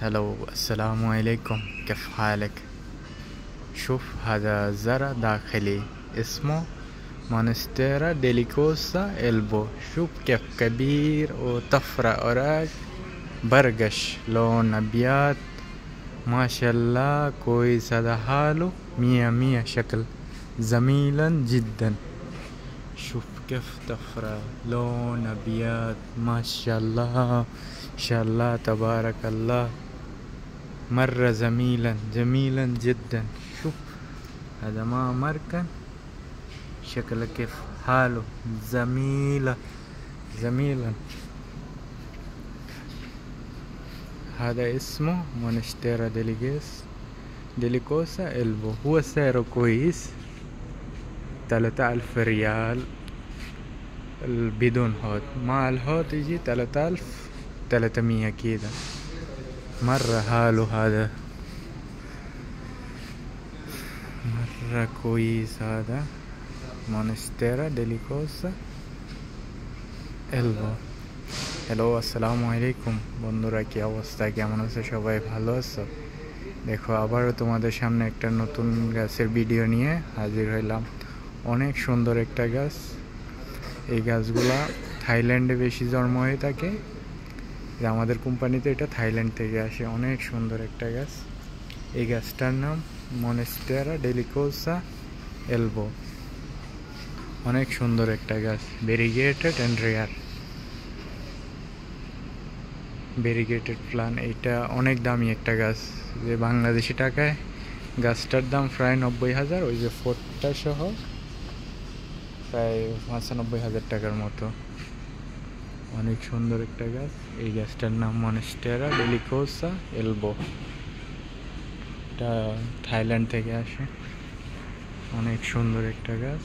هلو، السلام عليكم، كيف حالك؟ شوف، هذا زرع داخلي اسمه مونستيرا ديليكوسا إلبو. شوف كيف كبير وطفرة أوراق برقش لون أبيض. ما شاء الله، كويس. هذا حاله مية مية، شكل جميلا جدا. شوف كيف طفرة لون أبيض، ما شاء الله، ما شاء الله، تبارك الله، مرة جميلا جدا. شوف هذا ما مركن، شكله كيف حاله جميلا. هذا اسمه مونستيرا ديليكوسا إلبو. هو سعره كويس، 3000 ريال بدون هوت. مع الهوت يجي 3300 كده. مرة حاله هذا مرة كويس. هذا مونستيرا ديليكوسا elbow. Hello, আসসালামু আলাইকুম বন্ধুরা, কি অবস্থা, কেমন আছো সবাই? ভালো আছো? দেখো, আবারও তোমাদের সামনে একটা নতুন গাছের ভিডিও নিয়ে হাজির হইলাম। অনেক সুন্দর একটা গাছ। এই গাছগুলা থাইল্যান্ডে বেশি জন্ম হয়ে থাকে। আমাদের কোম্পানিতে এটা থাইল্যান্ড থেকে আসে। অনেক সুন্দর একটা গাছ। এই গাছটার নাম মনস্টেরা ডেলিকোসা এলবো। অনেক সুন্দর একটা গাছ, variegated and rare, variegated plant. এটা অনেক দামি একটা গাছ, যে বাংলাদেশি টাকায় গাছটার দাম প্রায় 90,000। ওই যে ফোরটা সহ প্রায় 95,000 টাকার মতো। অনেক সুন্দর একটা গাছ। এই গাছটার নাম মনস্টেরা ডেলিকোসা এলবো। এটা থাইল্যান্ড থেকে আসে। অনেক সুন্দর একটা গাছ।